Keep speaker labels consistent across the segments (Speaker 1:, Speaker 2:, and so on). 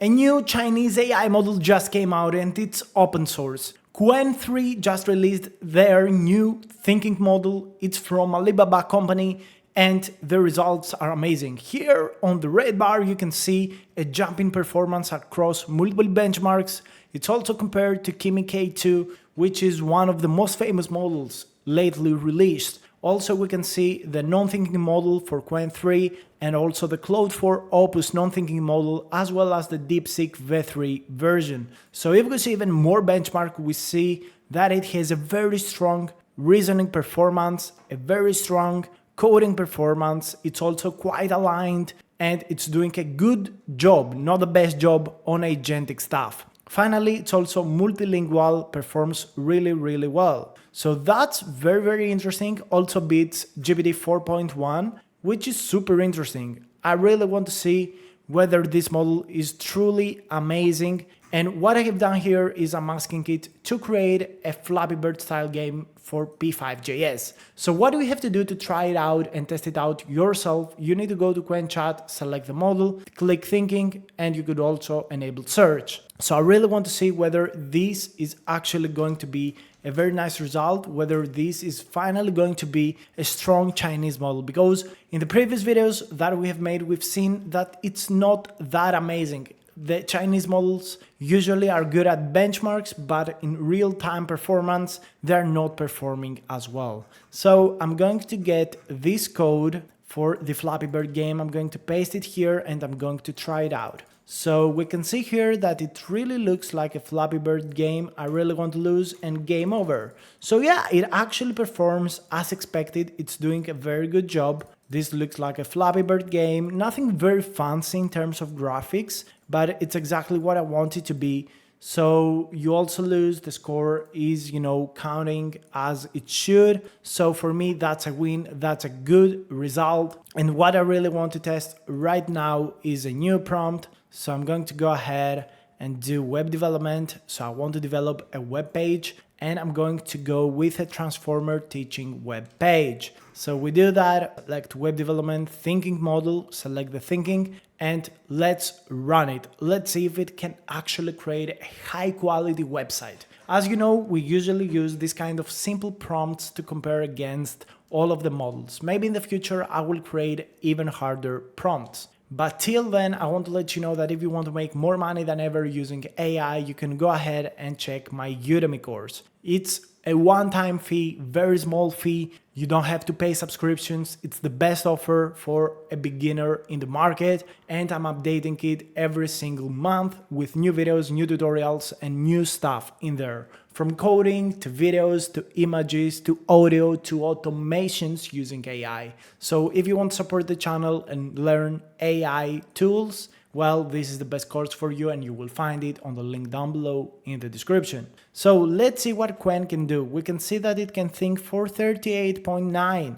Speaker 1: A new Chinese AI model just came out and it's open source. Qwen 3 just released their new thinking model. It's from Alibaba company and the results are amazing. Here on the red bar you can see a jump in performance across multiple benchmarks. It's also compared to Kimi K2, which is one of the most famous models lately released. Also, we can see the non-thinking model for Qwen 3 and also the Claude 4 Opus non-thinking model, as well as the DeepSeek V3 version. So if we see even more benchmark, we see that it has a very strong reasoning performance, a very strong coding performance. It's also quite aligned and it's doing a good job, not the best job on agentic stuff. Finally, it's also multilingual, performs really well. So that's very interesting. Also beats GPT 4.1, which is super interesting. I really want to see whether this model is truly amazing. And what I have done here is I'm asking it to create a Flappy Bird style game for P5.js. So what do we have to do to try it out and test it out yourself? You need to go to Qwen chat, select the model, click thinking, and you could also enable search. So I really want to see whether this is actually going to be a very nice result, whether this is finally going to be a strong Chinese model, because in the previous videos that we have made, we've seen that it's not that amazing. The Chinese models usually are good at benchmarks, but in real-time performance, they're not performing as well. So I'm going to get this code for the Flappy Bird game. I'm going to paste it here and I'm going to try it out. So we can see here that it really looks like a Flappy Bird game. I really want to lose and game over. So yeah, it actually performs as expected. It's doing a very good job. This looks like a Flappy Bird game, nothing very fancy in terms of graphics, but it's exactly what I want it to be. So you also lose, the score is, counting as it should. So for me, that's a win, that's a good result. And what I really want to test right now is a new prompt. So I'm going to go ahead and do web development. So I want to develop a web page and I'm going to go with a transformer teaching web page. So we do that, select web development, thinking model, select the thinking, and let's run it. Let's see if it can actually create a high quality website. As you know, we usually use this kind of simple prompts to compare against all of the models. Maybe in the future, I will create even harder prompts. But till then, I want to let you know that if you want to make more money than ever using AI, you can go ahead and check my Udemy course. It's a one-time fee, very small fee. You don't have to pay subscriptions. It's the best offer for a beginner in the market. And I'm updating it every single month with new videos, new tutorials, and new stuff in there. From coding to videos, to images, to audio, to automations using AI. So if you want to support the channel and learn AI tools, well, this is the best course for you and you will find it on the link down below in the description. So let's see what Qwen can do. We can see that it can think for 38.9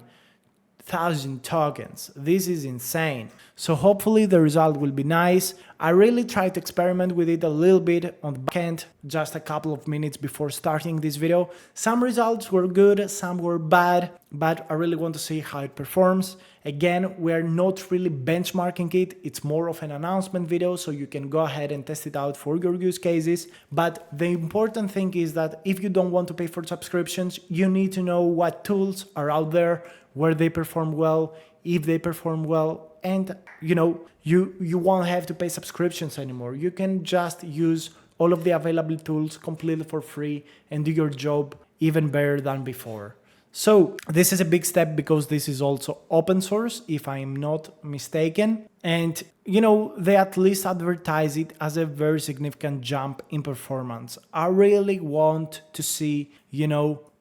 Speaker 1: thousand tokens. This is insane. So hopefully the result will be nice. I really tried to experiment with it a little bit on the backend, just a couple of minutes before starting this video. Some results were good, some were bad, but I really want to see how it performs. Again, we're not really benchmarking it. It's more of an announcement video, so you can go ahead and test it out for your use cases. But the important thing is that if you don't want to pay for subscriptions, you need to know what tools are out there, where they perform well, if they perform well, and you won't have to pay subscriptions anymore. You can just use all of the available tools completely for free and do your job even better than before. So this is a big step because this is also open source, if I'm not mistaken. And, they at least advertise it as a very significant jump in performance. I really want to see,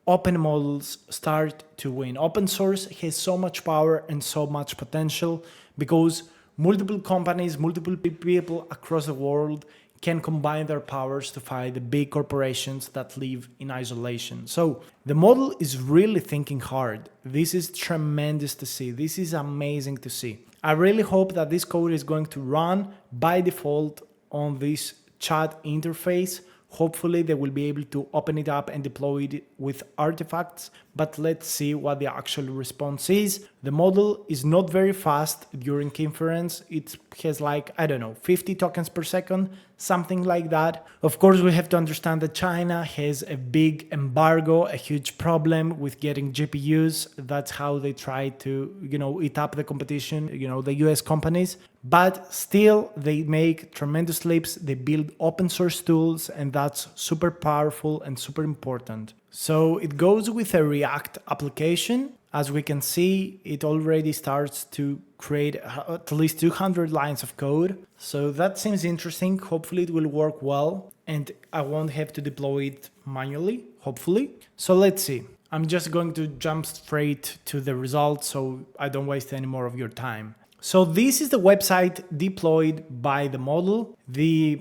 Speaker 1: open models start to win. Open source has so much power and so much potential because multiple companies, multiple people across the world can combine their powers to fight the big corporations that live in isolation. So the model is really thinking hard. This is tremendous to see. This is amazing to see. I really hope that this code is going to run by default on this chat interface. Hopefully they will be able to open it up and deploy it with artifacts, but let's see what the actual response is. The model is not very fast during inference. It has like, I don't know, 50 tokens per second, something like that. Of course, we have to understand that China has a big embargo, a huge problem with getting GPUs. That's how they try to, eat up the competition, the US companies. But still, they make tremendous leaps. They build open source tools, and that's super powerful and super important. So it goes with a React application. As we can see, it already starts to create at least 200 lines of code. So that seems interesting. Hopefully it will work well and I won't have to deploy it manually, hopefully. So let's see. I'm just going to jump straight to the results so I don't waste any more of your time. So this is the website deployed by the model. The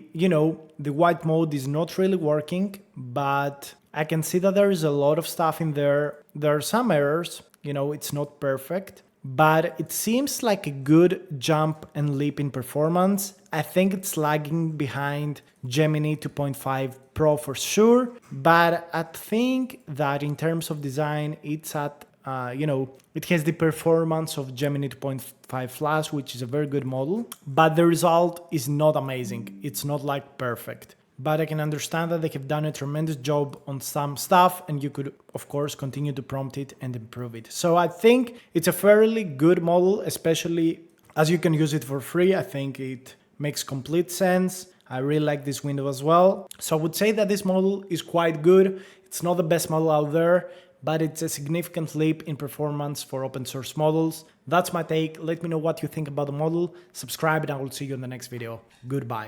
Speaker 1: white mode is not really working, but I can see that there is a lot of stuff in there. There are some errors. It's not perfect, but it seems like a good jump and leap in performance. I think it's lagging behind Gemini 2.5 Pro for sure, but I think that in terms of design, it's at, it has the performance of Gemini 2.5 Flash, which is a very good model, but the result is not amazing. It's not like perfect. But I can understand that they have done a tremendous job on some stuff and you could, of course, continue to prompt it and improve it. So I think it's a fairly good model, especially as you can use it for free. I think it makes complete sense. I really like this window as well. So I would say that this model is quite good. It's not the best model out there, but it's a significant leap in performance for open source models. That's my take. Let me know what you think about the model. Subscribe and I will see you in the next video. Goodbye.